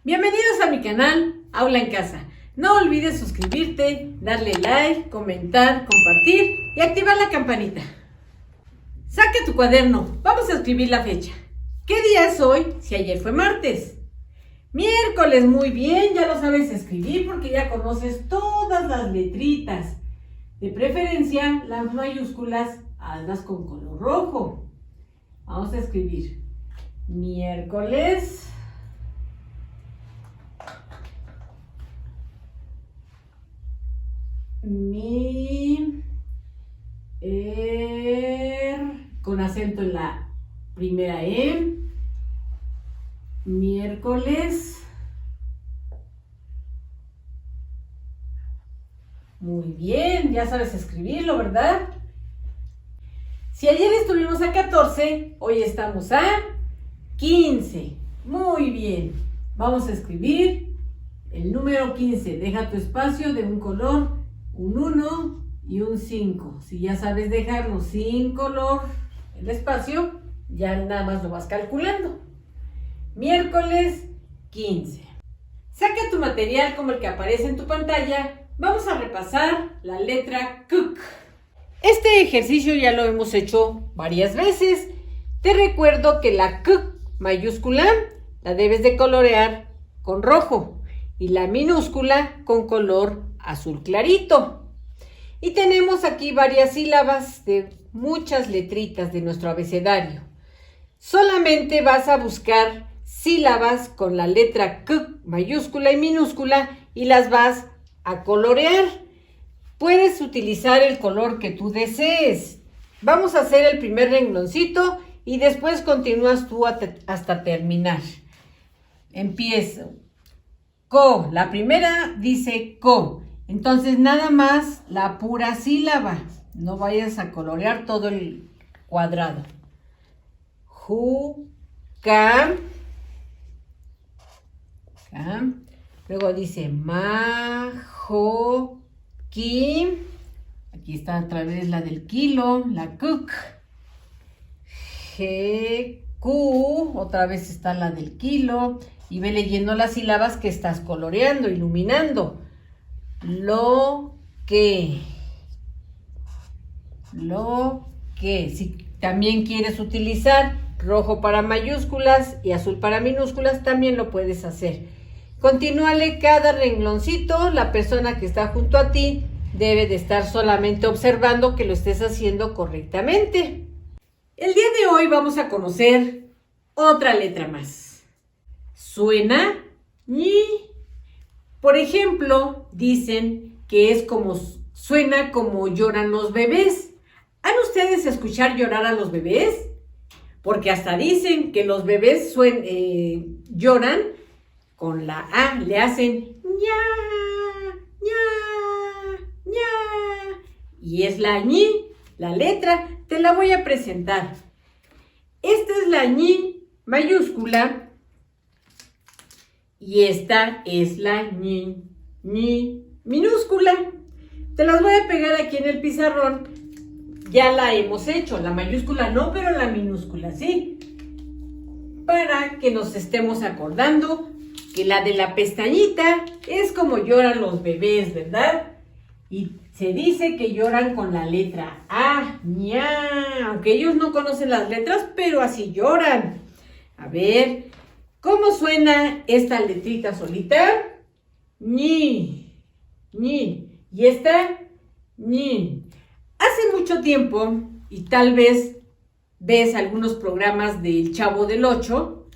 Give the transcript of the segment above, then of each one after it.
Bienvenidos a mi canal Aula en Casa. No olvides suscribirte, darle like, comentar, compartir y activar la campanita. Saca tu cuaderno, vamos a escribir la fecha. ¿Qué día es hoy si ayer fue martes? Miércoles, muy bien, ya lo sabes escribir porque ya conoces todas las letritas. De preferencia, las mayúsculas, hazlas con color rojo. Vamos a escribir miércoles. Con acento en la primera E. Miércoles. Muy bien, ya sabes escribirlo, ¿verdad? Si ayer estuvimos a 14, hoy estamos a 15. Muy bien. Vamos a escribir el número 15. Deja tu espacio de un color, un 1 y un 5. Si ya sabes dejarlo sin color, el espacio, ya nada más lo vas calculando. Miércoles 15. Saca tu material como el que aparece en tu pantalla. Vamos a repasar la letra K. Este ejercicio ya lo hemos hecho varias veces. Te recuerdo que la K mayúscula la debes de colorear con rojo y la minúscula con color azul clarito. Y tenemos aquí varias sílabas de muchas letritas de nuestro abecedario. Solamente vas a buscar sílabas con la letra K mayúscula y minúscula y las vas a colorear. Puedes utilizar el color que tú desees. Vamos a hacer el primer rengloncito y después continúas tú hasta terminar. Empiezo. Co, la primera dice co. Entonces nada más la pura sílaba. No vayas a colorear todo el cuadrado. Ju, ca. Luego dice ma, jo, ki. Aquí está otra vez la del kilo, la kuk. G, Q, otra vez está la del kilo. Y ve leyendo las sílabas que estás coloreando, iluminando. Lo que. Si también quieres utilizar rojo para mayúsculas y azul para minúsculas, también lo puedes hacer. Continúale cada rengloncito. La persona que está junto a ti debe de estar solamente observando que lo estés haciendo correctamente. El día de hoy vamos a conocer otra letra más. Suena ñi. Por ejemplo, dicen que es como suena como lloran los bebés. ¿Han ustedes escuchado llorar a los bebés? Porque hasta dicen que los bebés lloran con la A, le hacen ña, ña, ña. Y es la ñi, la letra. Te la voy a presentar. Esta es la ñi mayúscula y esta es la ñi minúscula. Te las voy a pegar aquí en el pizarrón. Ya la hemos hecho, la mayúscula no, pero la minúscula sí. Para que nos estemos acordando que la de la pestañita es como lloran los bebés, ¿verdad? Y se dice que lloran con la letra A, ña, aunque ellos no conocen las letras, pero así lloran. A ver, ¿cómo suena esta letrita solita? Ñi, ñi. Y esta, ñi. Hace mucho tiempo, y tal vez ves algunos programas del Chavo del Ocho,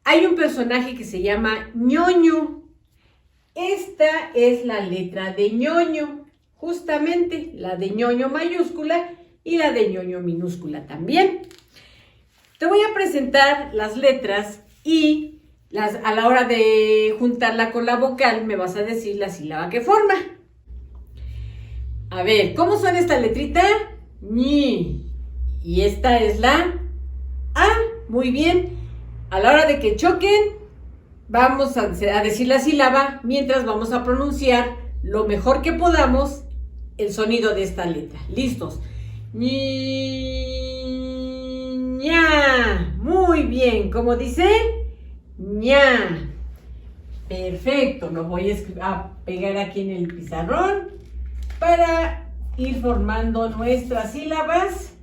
hay un personaje que se llama ñoño. Esta es la letra de ñoño, justamente la de ñoño mayúscula y la de ñoño minúscula también. Te voy a presentar las letras y a la hora de juntarla con la vocal me vas a decir la sílaba que forma. A ver, ¿cómo suena esta letrita? Ñi. Y esta es la A. Muy bien. A la hora de que choquen, vamos a decir la sílaba mientras vamos a pronunciar lo mejor que podamos el sonido de esta letra. ¿Listos? Ñi, ña. Muy bien. ¿Cómo dice? ña. Perfecto, lo voy a pegar aquí en el pizarrón para ir formando nuestras sílabas.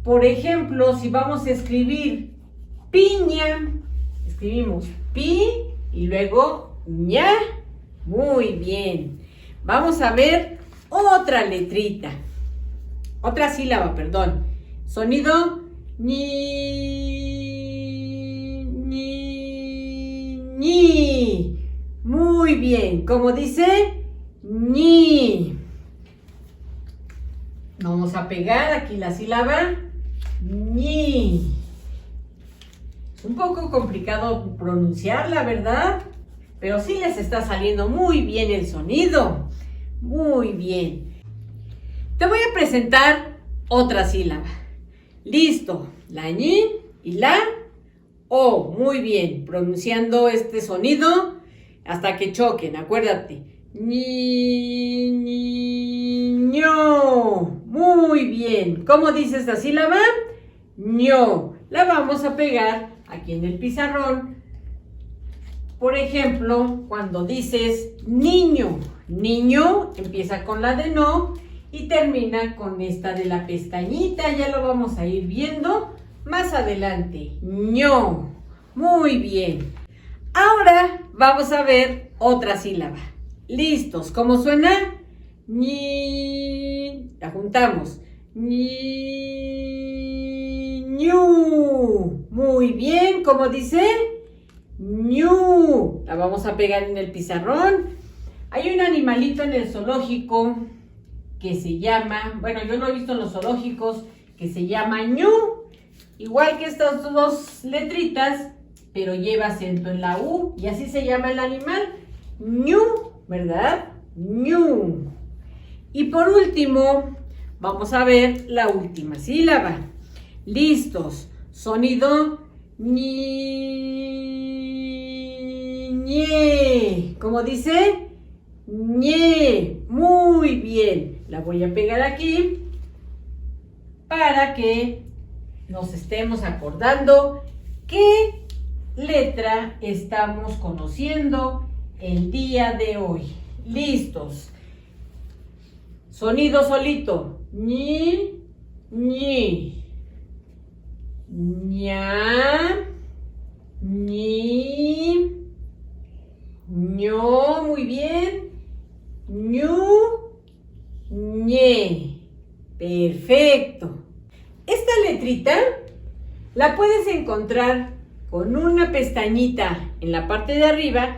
Por ejemplo, si vamos a escribir piña, escribimos pi y luego ña. Muy bien. Vamos a ver otra letrita, otra sílaba, perdón. Sonido ñi, ñi, ñi. Muy bien. ¿Cómo dice? Ñi. Vamos a pegar aquí la sílaba ñi. Es un poco complicado pronunciarla, ¿verdad? Pero sí les está saliendo muy bien el sonido. Muy bien. Te voy a presentar otra sílaba. Listo. La ñi y la o. Muy bien. Pronunciando este sonido hasta que choquen. Acuérdate. Ñi, ñi, ño. Muy bien. ¿Cómo dice esta sílaba? ño. La vamos a pegar aquí en el pizarrón. Por ejemplo, cuando dices niño, niño empieza con la de no y termina con esta de la pestañita. Ya lo vamos a ir viendo más adelante. ño. Muy bien. Ahora vamos a ver otra sílaba. ¿Listos? ¿Cómo suena? Ñi. La juntamos. Ñi, ñu. Muy bien. ¿Cómo dice? ñu. La vamos a pegar en el pizarrón. Hay un animalito en el zoológico que se llama, bueno, yo lo he visto en los zoológicos, que se llama ñu. Igual que estas dos letritas, pero lleva acento en la U y así se llama el animal. ñu, ¿verdad? ñu. Y por último, vamos a ver la última sílaba. ¿Listos? Sonido ñi, ñe. ¿Cómo dice? ñe. Muy bien. La voy a pegar aquí para que nos estemos acordando qué letra estamos conociendo el día de hoy. ¿Listos? Sonido solito. ñi, ñi. ña, ñi, ño. Muy bien. ñu, ñe. Perfecto. Esta letrita la puedes encontrar con una pestañita en la parte de arriba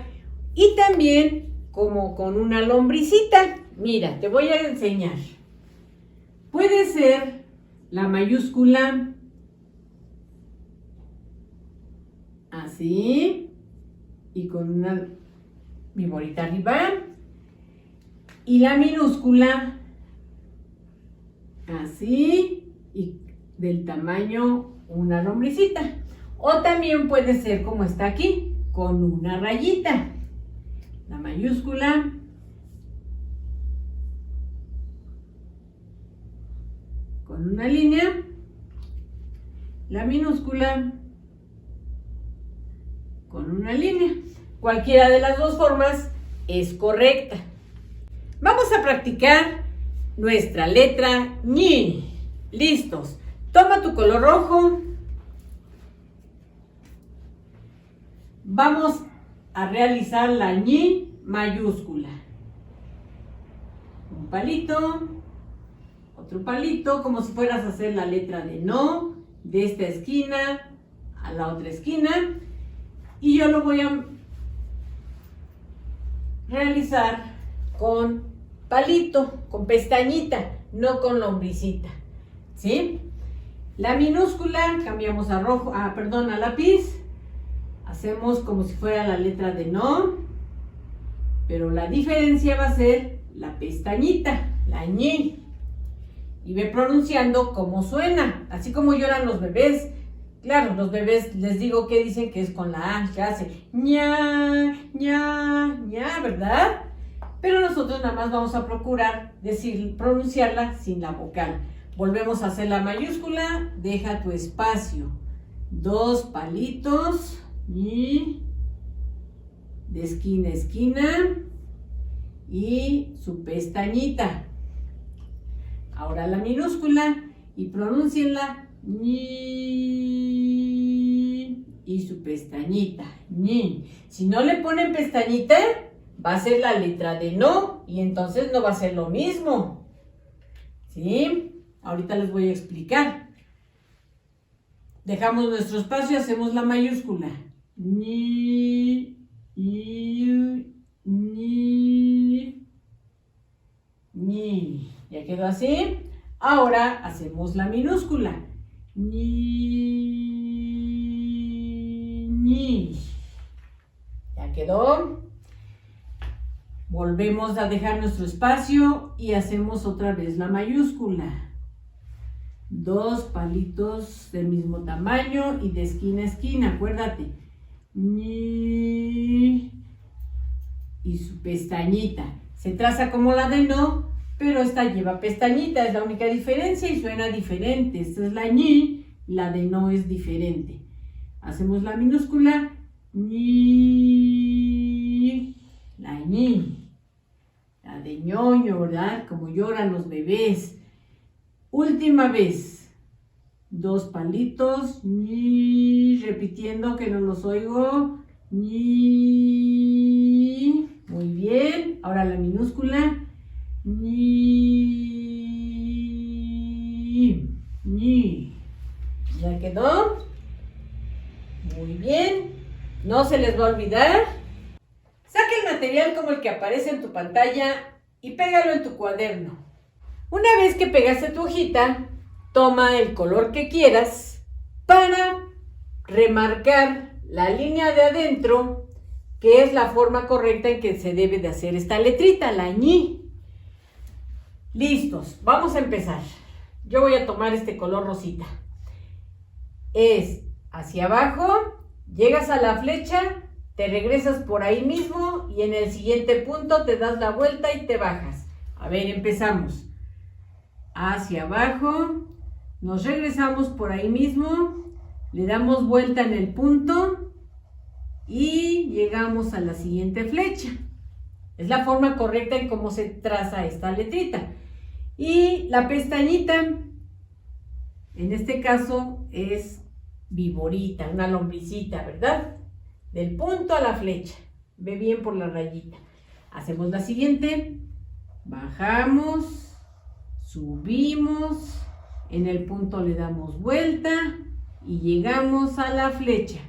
y también como con una lombricita. Mira, te voy a enseñar. Puede ser la mayúscula así y con una viborita arriba y la minúscula así y del tamaño una lombricita. O también puede ser como está aquí, con una rayita. La mayúscula con una línea, la minúscula con una línea. Cualquiera de las dos formas es correcta. Vamos a practicar nuestra letra ñi. ¿Listos? Toma tu color rojo. Vamos a realizar la ñi mayúscula. Un palito, otro palito, como si fueras a hacer la letra de no, de esta esquina a la otra esquina. Y yo lo voy a realizar con palito, con pestañita, no con lombricita. ¿Sí? La minúscula cambiamos a rojo, a lápiz. Hacemos como si fuera la letra de no, pero la diferencia va a ser la pestañita, la ñi. Y ve pronunciando cómo suena, así como lloran los bebés. Claro, los bebés les digo que dicen que es con la A, que hace ña, ña, ña, ¿verdad? Pero nosotros nada más vamos a procurar pronunciarla sin la vocal. Volvemos a hacer la mayúscula, deja tu espacio. Dos palitos. Y de esquina a esquina y su pestañita. Ahora la minúscula y pronúncienla, ñi, y su pestañita, ñi. Si no le ponen pestañita, va a ser la letra de no y entonces no va a ser lo mismo. ¿Sí? Ahorita les voy a explicar. Dejamos nuestro espacio y hacemos la mayúscula. Ni, ni, ni, ni. ¿Ya quedó así? Ahora hacemos la minúscula. Ni, ni. ¿Ya quedó? Volvemos a dejar nuestro espacio y hacemos otra vez la mayúscula. 2 palitos del mismo tamaño y de esquina a esquina, acuérdate. Ni, y su pestañita. Se traza como la de no, pero esta lleva pestañita, es la única diferencia y suena diferente. Esta es la ñi, la de no es diferente. Hacemos la minúscula, ñi, la ñi, la de ñoño, ¿verdad? Como lloran los bebés. Última vez, 2 palitos, ñi, repitiendo que no los oigo, ñi, muy bien. Ahora la minúscula, ñi, ñi. ¿Ya quedó? Muy bien. No se les va a olvidar. Saca el material como el que aparece en tu pantalla y pégalo en tu cuaderno. Una vez que pegaste tu hojita, toma el color que quieras para remarcar la línea de adentro, que es la forma correcta en que se debe de hacer esta letrita, la ñi. Listos, vamos a empezar. Yo voy a tomar este color rosita. Es hacia abajo, llegas a la flecha, te regresas por ahí mismo y en el siguiente punto te das la vuelta y te bajas. A ver, empezamos. Hacia abajo, nos regresamos por ahí mismo, le damos vuelta en el punto y llegamos a la siguiente flecha. Es la forma correcta en cómo se traza esta letrita. Y la pestañita, en este caso es viborita, una lombricita, ¿verdad? Del punto a la flecha. Ve bien por la rayita. Hacemos la siguiente. Bajamos. Subimos, en el punto le damos vuelta y llegamos a la flecha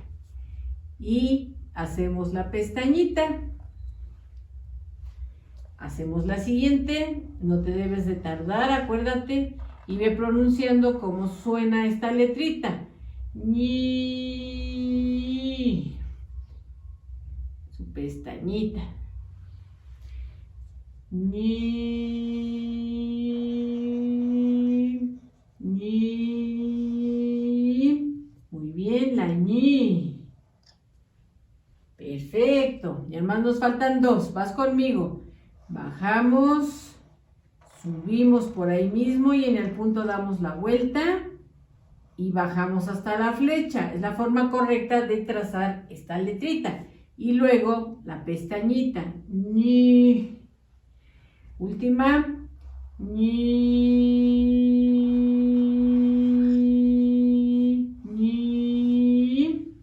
y hacemos la pestañita. Hacemos la siguiente, no te debes de tardar, acuérdate, y ve pronunciando cómo suena esta letrita. Ñi, su pestañita. Ñi, ñi. Muy bien, la ñi. Perfecto. Y además nos faltan 2. Vas conmigo. Bajamos, subimos por ahí mismo y en el punto damos la vuelta y bajamos hasta la flecha. Es la forma correcta de trazar esta letrita. Y luego la pestañita. Ñi. Última, ñi, ñi,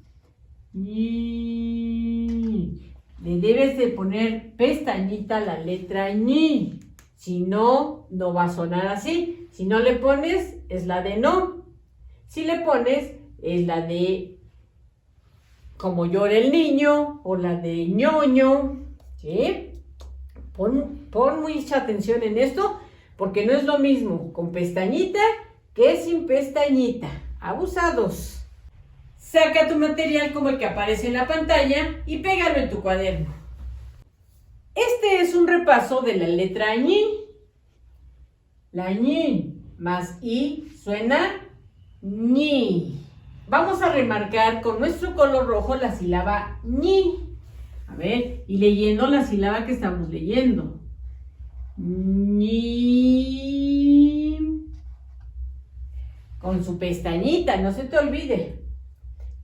ñi. Le debes de poner pestañita a la letra ñi, si no, no va a sonar así. Si no le pones, es la de no. Si le pones, es la de como llora el niño o la de ñoño, ¿sí? Pon mucha atención en esto, porque no es lo mismo con pestañita que sin pestañita. Abusados. Saca tu material como el que aparece en la pantalla y pégalo en tu cuaderno. Este es un repaso de la letra ñi. La ñi más i suena ñi. Vamos a remarcar con nuestro color rojo la sílaba ñi. A ver, y leyendo la sílaba que estamos leyendo. Ñi. Con su pestañita, no se te olvide.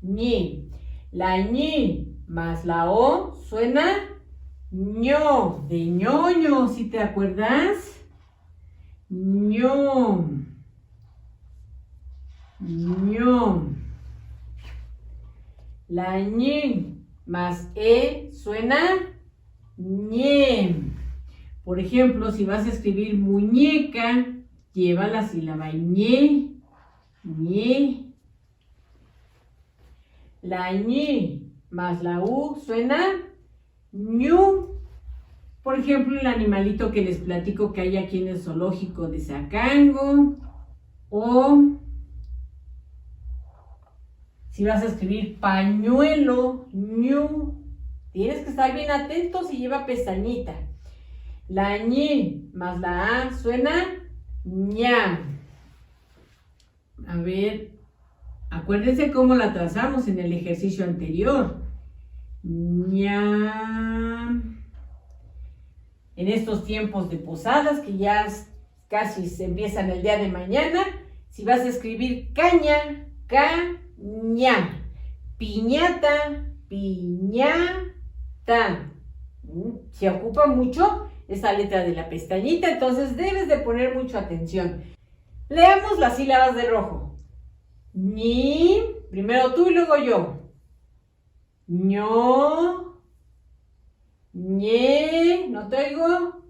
Ñi. La ñi más la O suena ño, de ñoño, ¿sí te acuerdas? ño, ño. La ñ más E suena ñe. Por ejemplo, si vas a escribir muñeca, lleva la sílaba ñe, ñe. La ñ más la U suena ñu. Por ejemplo, el animalito que les platico que hay aquí en el zoológico de Zacango. O si vas a escribir pañuelo, ñu. Tienes que estar bien atento si lleva pestañita. La ñ más la A suena ña. A ver, acuérdense cómo la trazamos en el ejercicio anterior. ña. En estos tiempos de posadas, que ya casi se empiezan el día de mañana, si vas a escribir caña, caña. Piñata, piñata. Se ocupa mucho esa letra de la pestañita, entonces debes de poner mucha atención. Leamos las sílabas de rojo. Ñi, primero tú y luego yo. ño, ñe, no te oigo.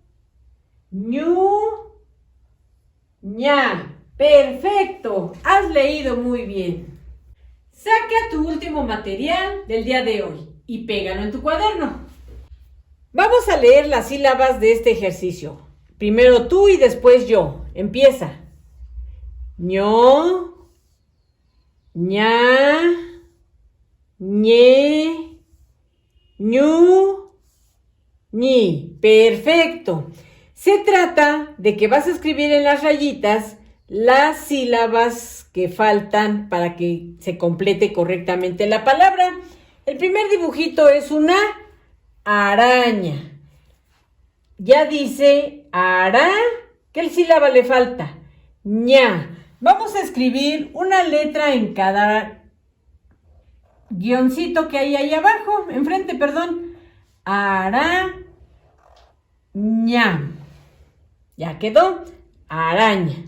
ñu, ña. Perfecto, has leído muy bien. Saca tu último material del día de hoy y pégalo en tu cuaderno. Vamos a leer las sílabas de este ejercicio. Primero tú y después yo. Empieza. ño, ña, ñe, ñu, ñi. Perfecto. Se trata de que vas a escribir en las rayitas las sílabas que faltan para que se complete correctamente la palabra. El primer dibujito es una araña. Ya dice ara. ¿Qué sílaba le falta? ña. Vamos a escribir una letra en cada guioncito que hay ahí abajo, enfrente, perdón. Araña. Ya quedó. Araña.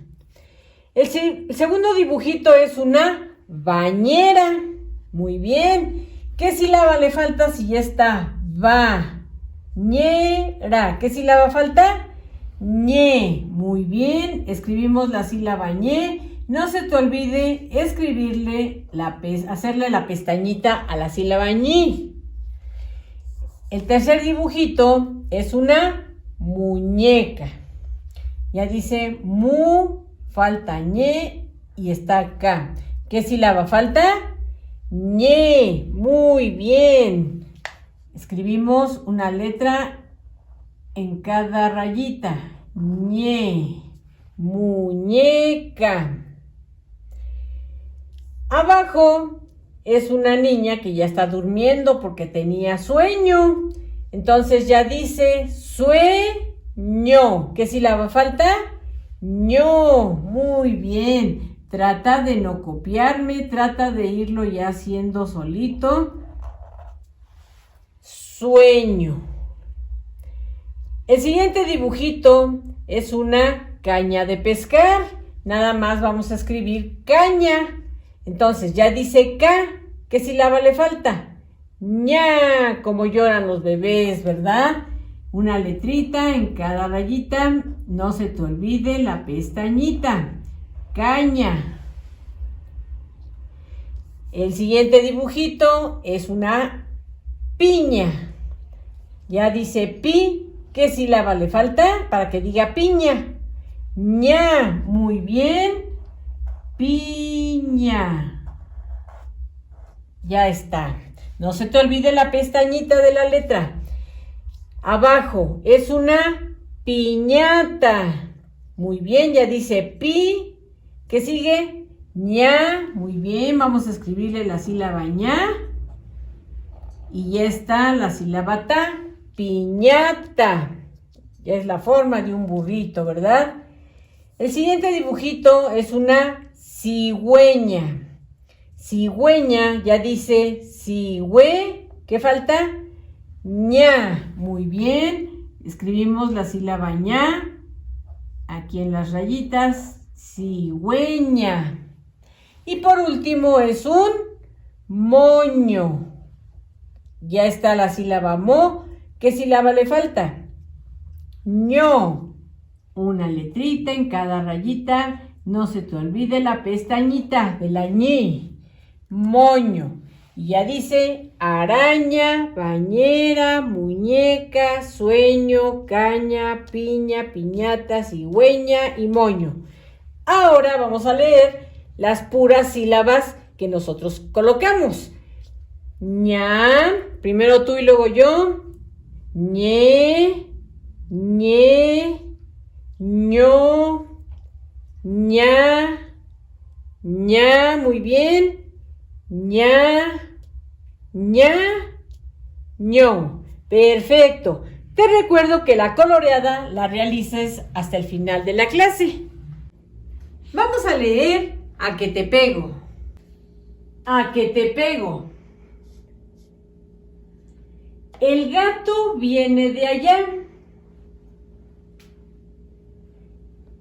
El segundo dibujito es una bañera. Muy bien. ¿Qué sílaba le falta si ya está? Bañera. ¿Qué sílaba falta? ñe. Muy bien. Escribimos la sílaba ñe. No se te olvide hacerle la pestañita a la sílaba ñi. El tercer dibujito es una muñeca. Ya dice mu, falta ñe y está acá. ¿Qué sílaba falta? ñe. Muy bien. Escribimos una letra en cada rayita. ñe. Muñeca. Abajo es una niña que ya está durmiendo porque tenía sueño. Entonces ya dice sueño. ¿Qué sílaba falta? ño. Muy bien. Trata de no copiarme, trata de irlo ya haciendo solito. Sueño. El siguiente dibujito es una caña de pescar. Nada más vamos a escribir caña. Entonces ya dice K. ¿Qué sílaba le falta? ña. Como lloran los bebés, ¿verdad? Una letrita en cada rayita. No se te olvide la pestañita. Caña. El siguiente dibujito es una piña. Ya dice pi. ¿Qué sílaba le falta para que diga piña? ña. Muy bien. Piña. Ya está. No se te olvide la pestañita de la letra. Abajo es una piñata. Muy bien, ya dice pi. ¿Qué sigue? ña. Muy bien, vamos a escribirle la sílaba ña. Y ya está la sílaba ta. Piñata. Ya es la forma de un burrito, ¿verdad? El siguiente dibujito es una cigüeña. Cigüeña, ya dice cigüeña. ¿Qué falta? ña. Muy bien. Escribimos la sílaba ña. Aquí en las rayitas. Cigüeña. Y por último es un moño. Ya está la sílaba mo. ¿Qué sílaba le falta? ño. Una letrita en cada rayita. No se te olvide la pestañita de la ñi. Moño. Y ya dice araña, bañera, muñeca, sueño, caña, piña, piñata, cigüeña y moño. Ahora vamos a leer las puras sílabas que nosotros colocamos. ña, primero tú y luego yo. ñe, ñe, ño, ña, ña, muy bien. ña, ña, ño. Perfecto. Te recuerdo que la coloreada la realices hasta el final de la clase. Vamos a leer a que te pego. A que te pego. El gato viene de allá.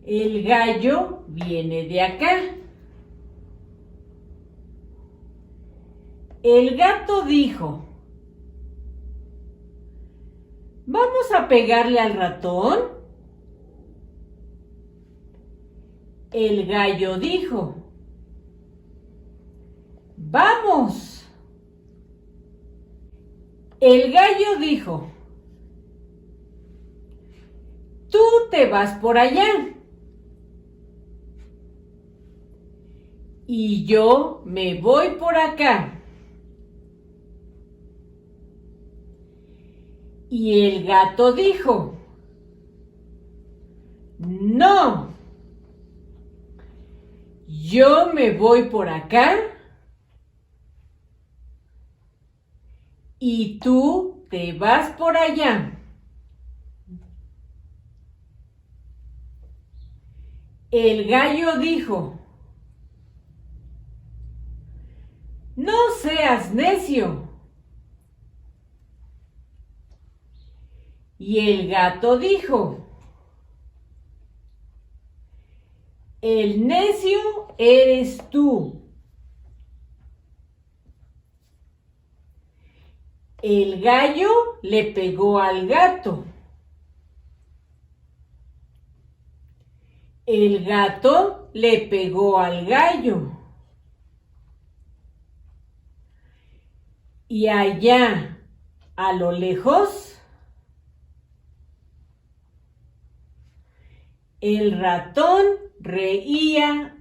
El gallo viene de acá. El gato dijo: ¿vamos a pegarle al ratón? El gallo dijo: ¡vamos! El gallo dijo: tú te vas por allá. Y yo me voy por acá. Y el gato dijo: no, yo me voy por acá y tú te vas por allá. El gallo dijo: no seas necio. Y el gato dijo: el necio eres tú. El gallo le pegó al gato. El gato le pegó al gallo. Y allá, a lo lejos, el ratón reía.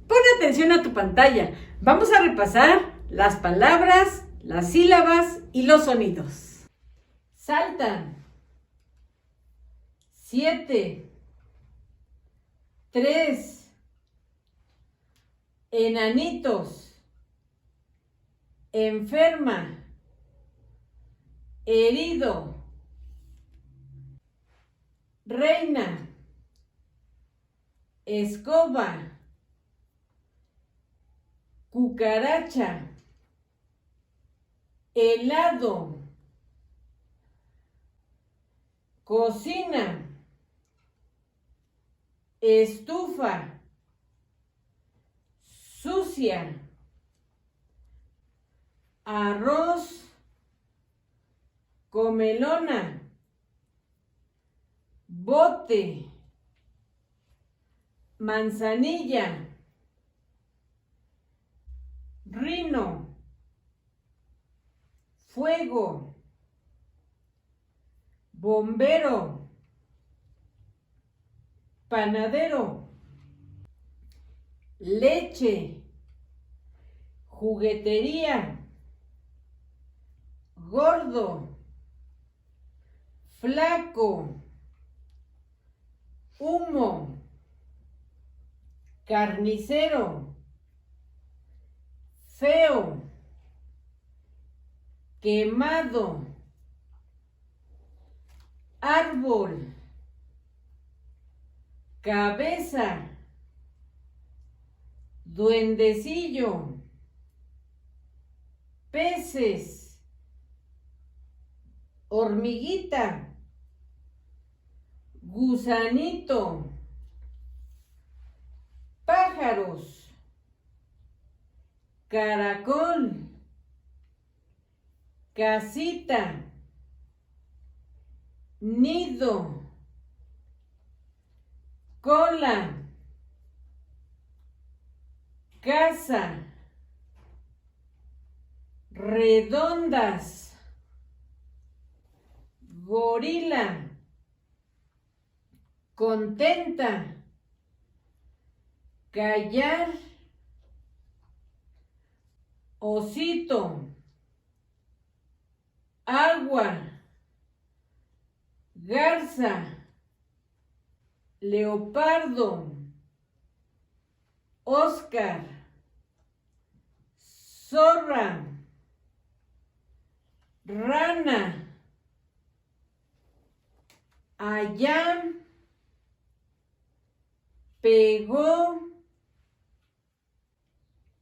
Pon atención a tu pantalla. Vamos a repasar las palabras, las sílabas y los sonidos. Saltan. 7. 3. Enanitos. Enferma. Herido. Reina. Escoba. Cucaracha. Helado. Cocina. Estufa. Sucia. Arroz. Comelona. Bote. Manzanilla. Rino. Fuego. Bombero. Panadero. Leche. Juguetería. Gordo. Flaco. Humo. Carnicero. Feo. Quemado. Árbol. Cabeza. Duendecillo. peces, hormiguita, gusanito, pájaros, caracol, casita, nido, cola, casa, redondas, gorila, contenta, callar, osito, agua, garza, leopardo, Oscar, zorra, rana, allá, pegó,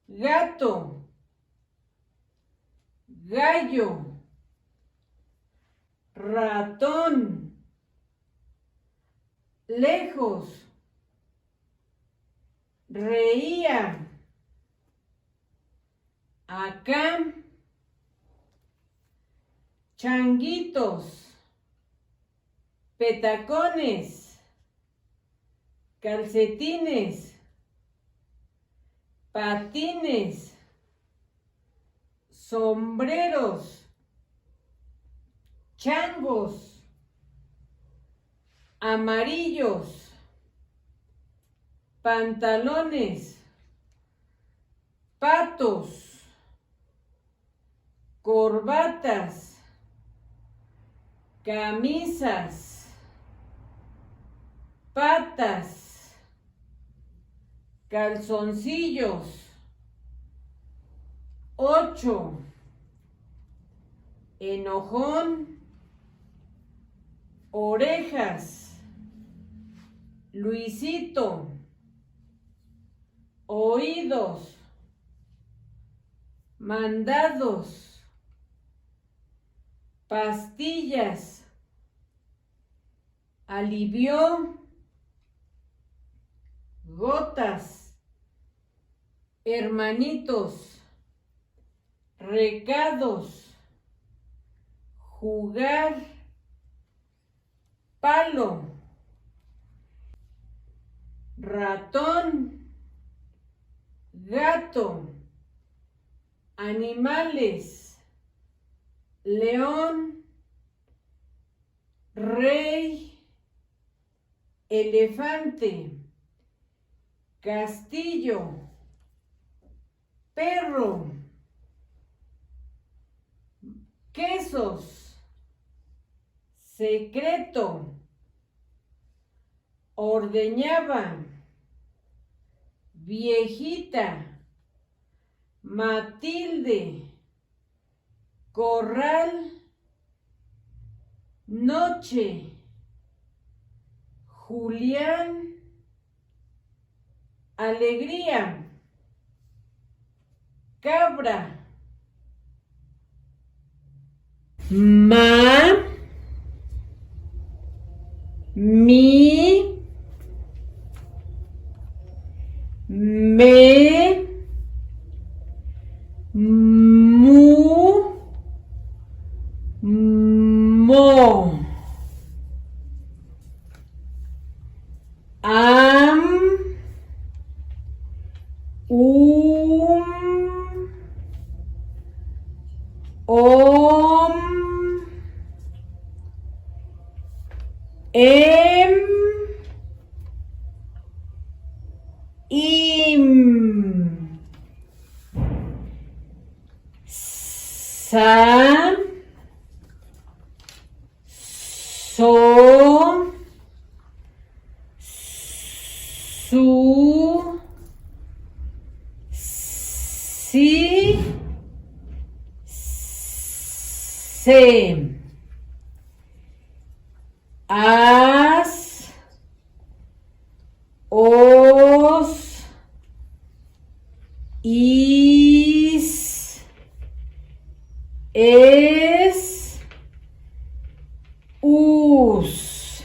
gato, gallo, ratón, lejos, reía, acá, changuitos, petacones, calcetines, patines, sombreros, changos, amarillos, pantalones, patos, corbatas, camisas, patas, calzoncillos, 8, enojón, orejas, Luisito, oídos, mandados, pastillas, alivió, gotas, hermanitos, recados, jugar, palo, ratón, gato, animales, león, rey, elefante, castillo, perro, quesos, secreto, ordeñaba, viejita, Matilde, corral, noche, Julián, alegría, cabra, ma, mi, me, mu, mo, am, om, em, im, sa, so, su, si, se, as, os, is, es, us,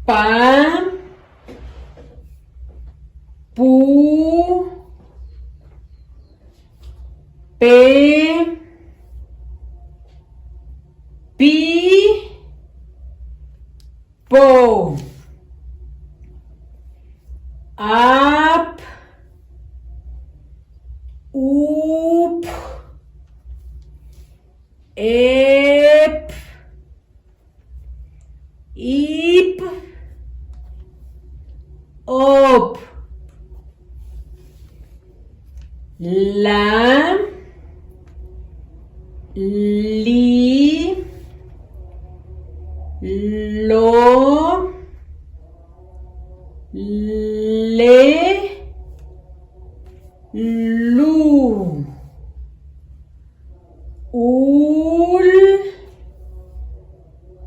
pa, pu, pe, pi, po, ap, up, ep, ip, op, la, li, lo, le, lu, ul,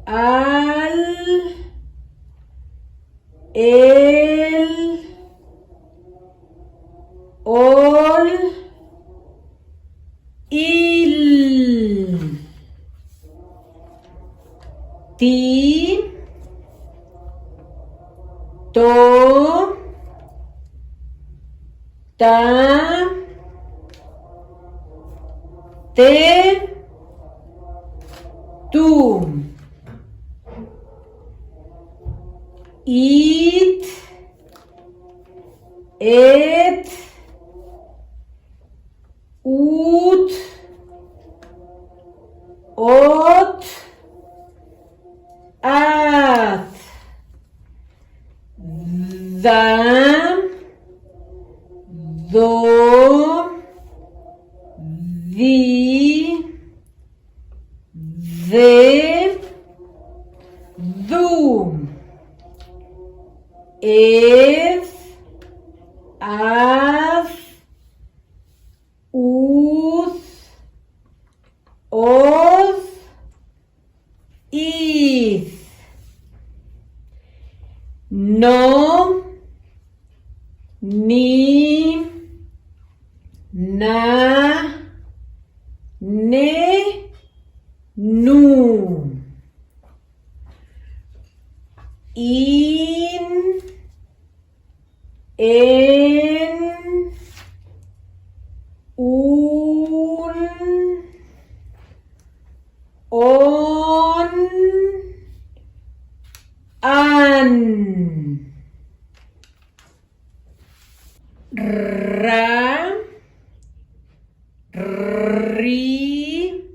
al, el, ol, il, ti, to, ta, te, tu, it, et, ut, ot, at, dam, do, di, de, du, ed, ad, ud, od, id, no, ni, na, ne, nu, in, en, un, on, an, ra, ri,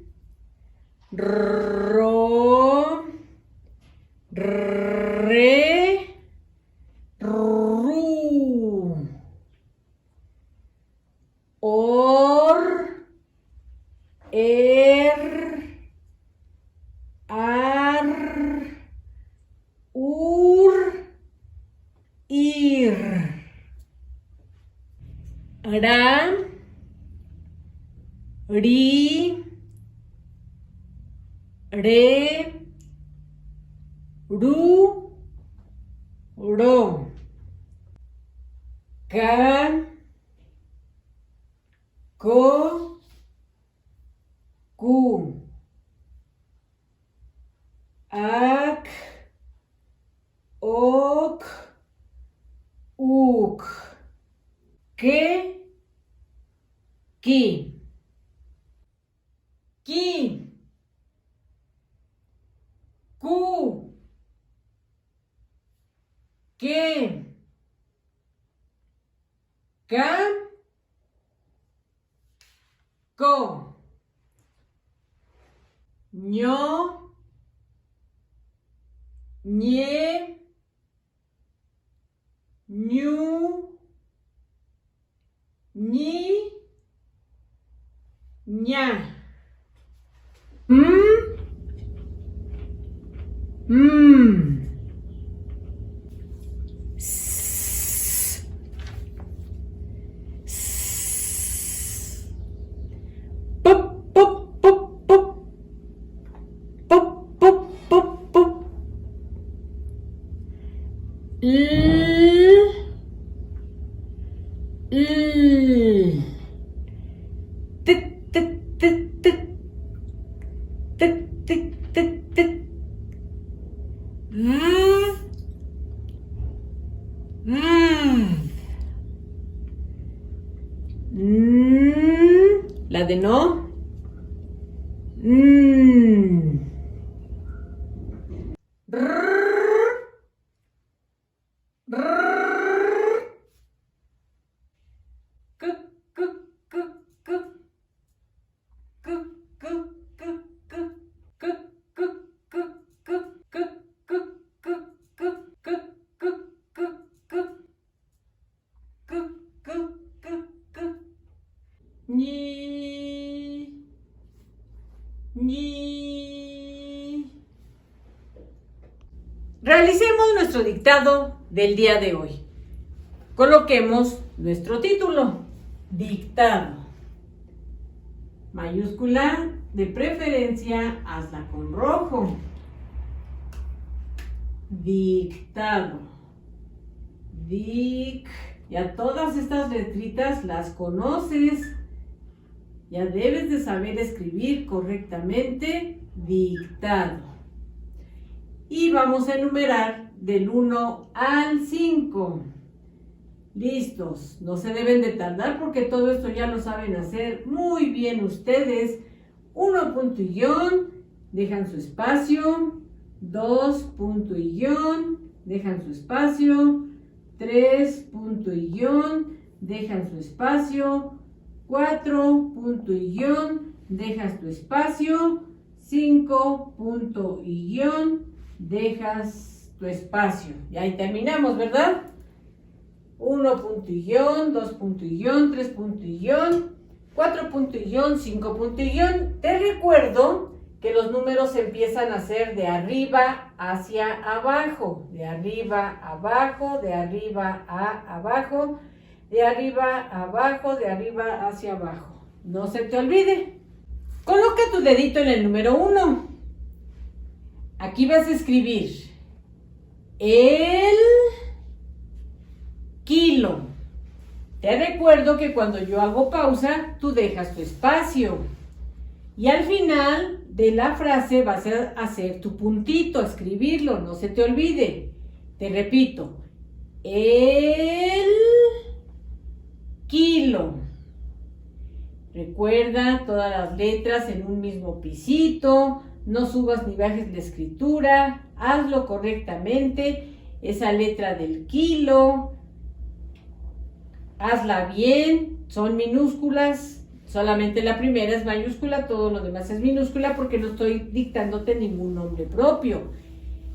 ro, re, ru, or, er, ar, ur, ir, ra, ri, re, ru, ro, ca, co, cu, ac, oc, uc, que, qui, cu, que, ca, co, ño, ñe, ñu, ñi, ña, s, pup, pup, pup, pup, pup, pup, pup, pup, l, tit, La de no. Realicemos nuestro dictado del día de hoy. Coloquemos nuestro título, dictado. Mayúscula, de preferencia, hazla con rojo. Dictado. Ya todas estas letritas las conoces. Ya debes de saber escribir correctamente dictado. Y vamos a enumerar del 1 al 5. Listos, no se deben de tardar porque todo esto ya lo saben hacer muy bien ustedes. 1 punto y guión, dejan su espacio. 2 punto y guión, dejan su espacio. 3 punto y guión, dejan su espacio. 4 punto y guión, dejas tu espacio. 5 punto y guión, dejas tu espacio. Y ahí terminamos, ¿verdad? 1 punto y guión, 2 punto y guión, 3 punto y guión, 4 punto y guión, 5 punto y guión. Te recuerdo que los números empiezan a ser de arriba hacia abajo, de arriba a abajo, de arriba a abajo, de arriba a abajo, de arriba hacia abajo. No se te olvide. Coloca tu dedito en el número 1. Aquí vas a escribir el kilo. Te recuerdo que cuando yo hago pausa, tú dejas tu espacio. Y al final de la frase vas a hacer tu puntito, escribirlo, no se te olvide. Te repito, el kilo. Recuerda todas las letras en un mismo pisito. No subas ni bajes la escritura, hazlo correctamente, esa letra del kilo, hazla bien, son minúsculas, solamente la primera es mayúscula, todo lo demás es minúscula porque no estoy dictándote ningún nombre propio.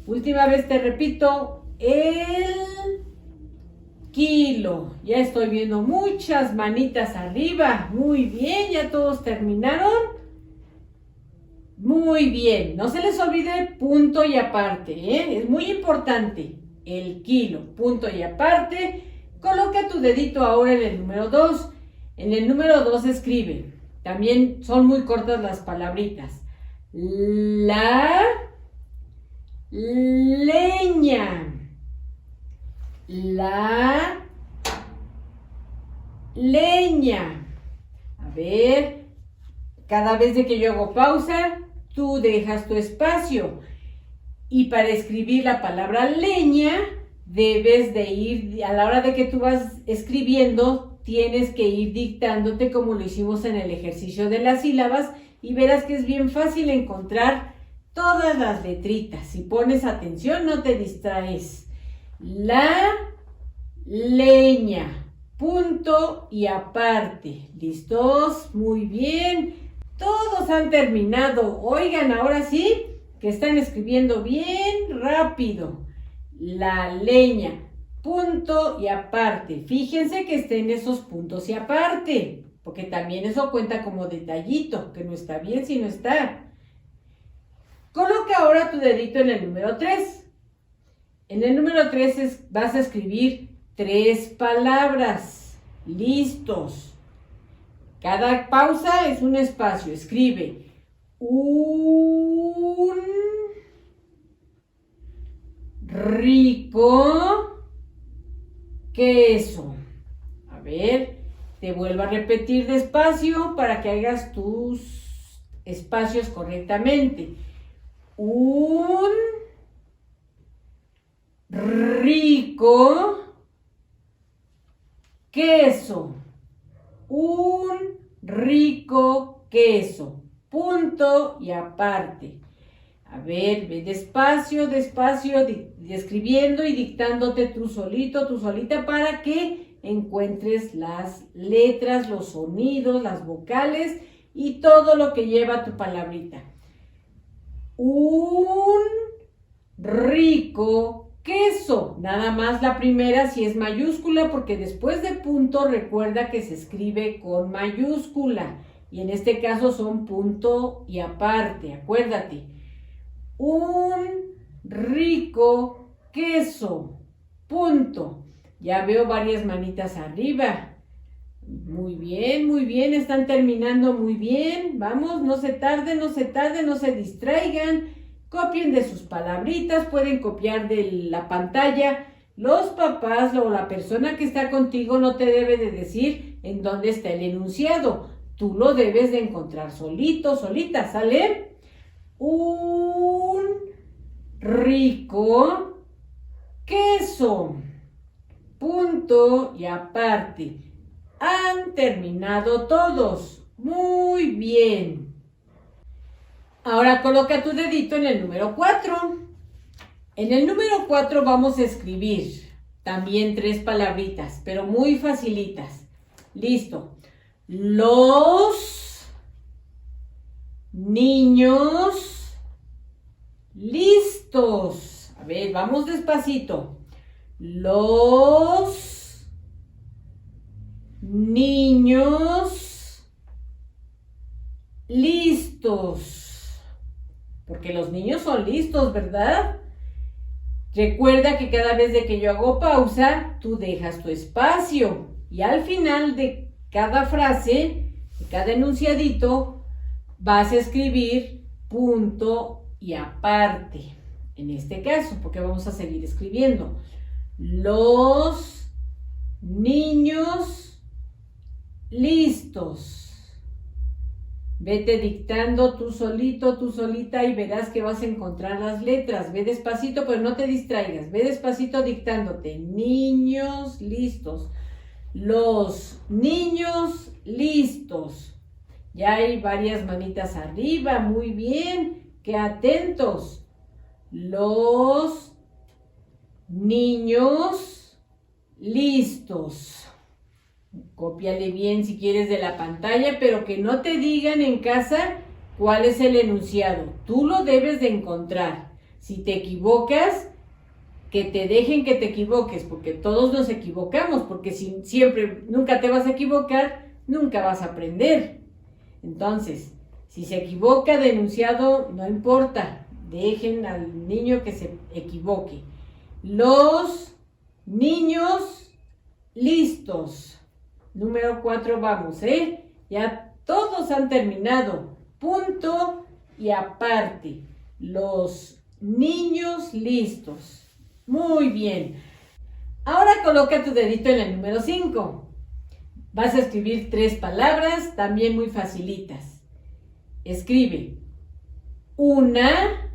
Última vez te repito, el kilo. Ya estoy viendo muchas manitas arriba, muy bien, ya todos terminaron. Muy bien, no se les olvide punto y aparte, es muy importante, el kilo, punto y aparte. Coloca tu dedito ahora en el número 2, en el número 2 escribe, también son muy cortas las palabritas, la leña, la leña. A ver, cada vez de que yo hago pausa, tú dejas tu espacio. Y para escribir la palabra leña, debes de ir, a la hora de que tú vas escribiendo, tienes que ir dictándote como lo hicimos en el ejercicio de las sílabas y verás que es bien fácil encontrar todas las letritas. Si pones atención, no te distraes. La leña, punto y aparte. ¿Listos? Muy bien. Todos han terminado. Oigan, ahora sí, que están escribiendo bien rápido. La leña, punto y aparte. Fíjense que estén esos puntos y aparte, porque también eso cuenta como detallito, que no está bien si no está. Coloca ahora tu dedito en el número 3. En el número 3 vas a escribir 3 palabras. Listos. Cada pausa es un espacio. Escribe un rico queso. A ver, Te vuelvo a repetir despacio para que hagas tus espacios correctamente. Un rico queso. Un rico queso. Punto y aparte. A ver, ve despacio, despacio, escribiendo y dictándote tú solito, tú solita, para que encuentres las letras, los sonidos, las vocales y todo lo que lleva tu palabrita. Un rico queso. Nada más la primera si es mayúscula, porque después de punto recuerda que se escribe con mayúscula. Y en este caso son punto y aparte, acuérdate. Un rico queso. Punto. Ya veo varias manitas arriba. Muy bien, están terminando muy bien. Vamos, no se tarden, no se distraigan. Copien de sus palabritas, pueden copiar de la pantalla. Los papás o la persona que está contigo no te debe de decir en dónde está el enunciado. Tú lo debes de encontrar solito, solita, ¿sale? Un rico queso. Punto y aparte. Han terminado todos. Muy bien. Ahora coloca tu dedito en el número 4. En el número 4 vamos a escribir también 3 palabritas, pero muy facilitas. Listo. Los niños listos. A ver, vamos despacito. Los niños listos. Porque los niños son listos, ¿verdad? Recuerda que cada vez de que yo hago pausa, tú dejas tu espacio. Y al final de cada frase, de cada enunciadito, vas a escribir punto y aparte. En este caso, porque vamos a seguir escribiendo. Los niños listos. Vete dictando tú solito, tú solita y verás que vas a encontrar las letras. Ve despacito, pero no te distraigas. Ve despacito dictándote. Niños listos. Los niños listos. Ya hay varias manitas arriba. Muy bien. Qué atentos. Los niños listos. Cópiale bien si quieres de la pantalla, pero que no te digan en casa cuál es el enunciado. Tú lo debes de encontrar. Si te equivocas, que te dejen que te equivoques, porque todos nos equivocamos, porque si siempre nunca te vas a equivocar, nunca vas a aprender. Entonces, si se equivoca de enunciado, no importa. Dejen al niño que se equivoque. Los niños listos. Número 4 vamos, Ya todos han terminado. Punto y aparte. Los niños listos. Muy bien. Ahora coloca tu dedito en el número 5. Vas a escribir 3 palabras, también muy facilitas. Escribe una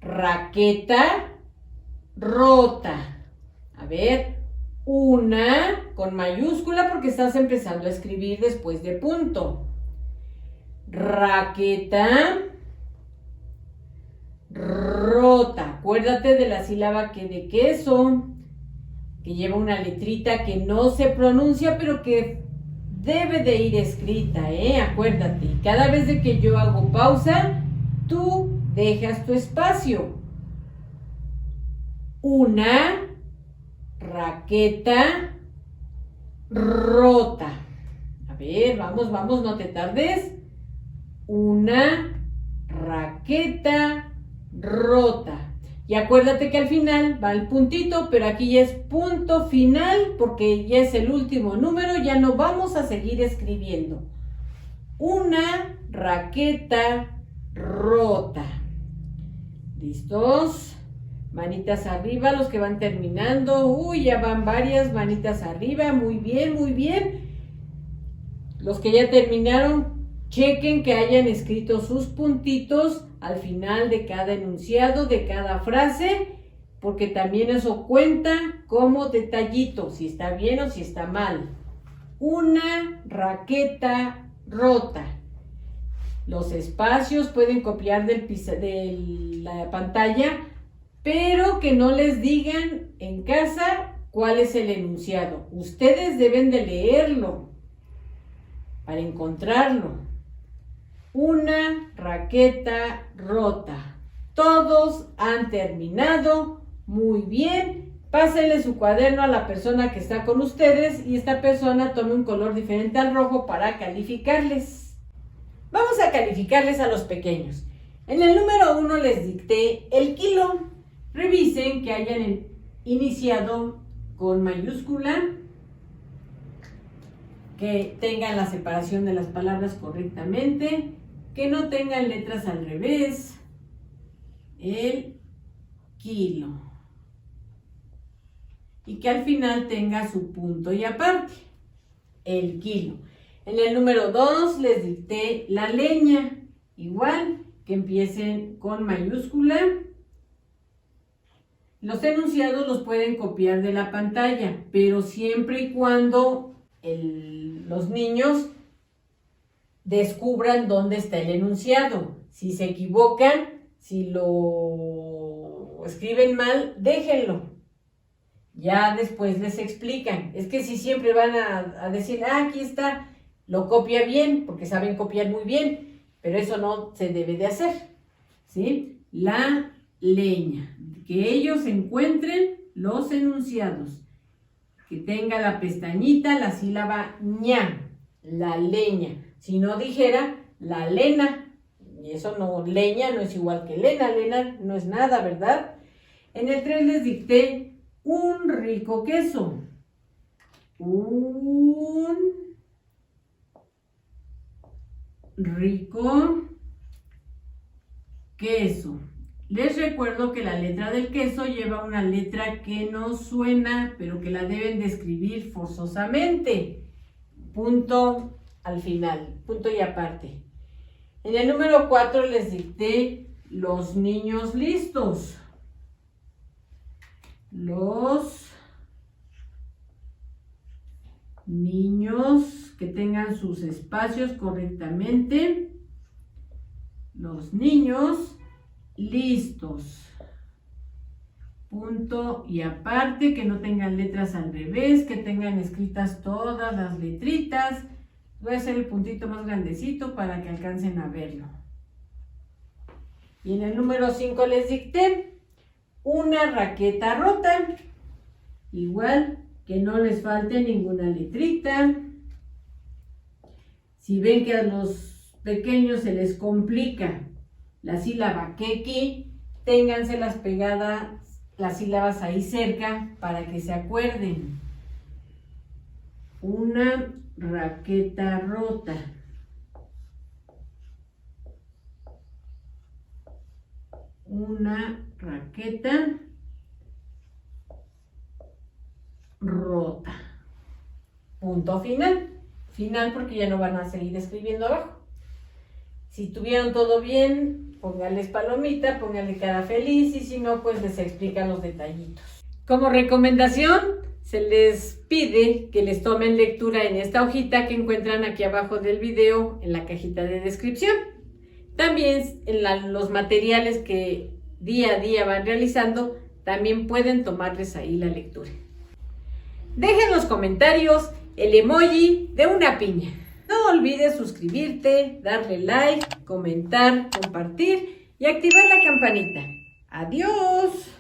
raqueta rota. A ver. Una con mayúscula porque estás empezando a escribir después de punto. Raqueta rota. Acuérdate de la sílaba que de queso, que lleva una letrita que no se pronuncia, pero que debe de ir escrita, Acuérdate. Cada vez de que yo hago pausa, tú dejas tu espacio. Una raqueta rota. A ver, vamos, no te tardes. Una raqueta rota. Y acuérdate que al final va el puntito, pero aquí ya es punto final porque ya es el último número, ya no vamos a seguir escribiendo. Una raqueta rota. ¿Listos? Manitas arriba, los que van terminando. Uy, ya van varias manitas arriba. Muy bien, muy bien. Los que ya terminaron, chequen que hayan escrito sus puntitos al final de cada enunciado, de cada frase, porque también eso cuenta como detallito, si está bien o si está mal. Una raqueta rota. Los espacios pueden copiar de la pantalla, pero que no les digan en casa cuál es el enunciado. Ustedes deben de leerlo para encontrarlo. Una raqueta rota. Todos han terminado. Muy bien. Pásenle su cuaderno a la persona que está con ustedes y esta persona tome un color diferente al rojo para calificarles. Vamos a calificarles a los pequeños. En el número 1 les dicté el kilo. Revisen que hayan iniciado con mayúscula, que tengan la separación de las palabras correctamente, que no tengan letras al revés. El kilo. Y que al final tenga su punto y aparte. El kilo. En el número 2 les dicté la leña. Igual, que empiecen con mayúscula. Los enunciados los pueden copiar de la pantalla, pero siempre y cuando los niños descubran dónde está el enunciado. Si se equivocan, si lo escriben mal, déjenlo. Ya después les explican. Es que si siempre van a decir, aquí está, lo copia bien, porque saben copiar muy bien, pero eso no se debe de hacer, ¿sí? La leña. Que ellos encuentren los enunciados. Que tenga la pestañita, la sílaba ña, la leña. Si no dijera la lena, y eso no, leña no es igual que lena, lena no es nada, ¿verdad? En el 3 les dicté un rico queso. Un rico queso. Les recuerdo que la letra del queso lleva una letra que no suena, pero que la deben de escribir forzosamente. Punto al final, punto y aparte. En el número 4 les dicté los niños listos. Los niños que tengan sus espacios correctamente. Los niños listos. Punto y aparte, que no tengan letras al revés, que tengan escritas todas las letritas. Voy a hacer el puntito más grandecito para que alcancen a verlo. Y en el número 5 les dicté una raqueta rota. Igual, que no les falte ninguna letrita. Si ven que a los pequeños se les complica la sílaba quequi, ténganselas pegadas las sílabas ahí cerca para que se acuerden. Una raqueta rota. Una raqueta rota. Punto final. Final porque ya no van a seguir escribiendo abajo. Si tuvieron todo bien, pónganles palomita, pónganle cara feliz y si no, pues les explican los detallitos. Como recomendación, se les pide que les tomen lectura en esta hojita que encuentran aquí abajo del video en la cajita de descripción. También en los materiales que día a día van realizando, también pueden tomarles ahí la lectura. Dejen en los comentarios el emoji de una piña. No olvides suscribirte, darle like, comentar, compartir y activar la campanita. ¡Adiós!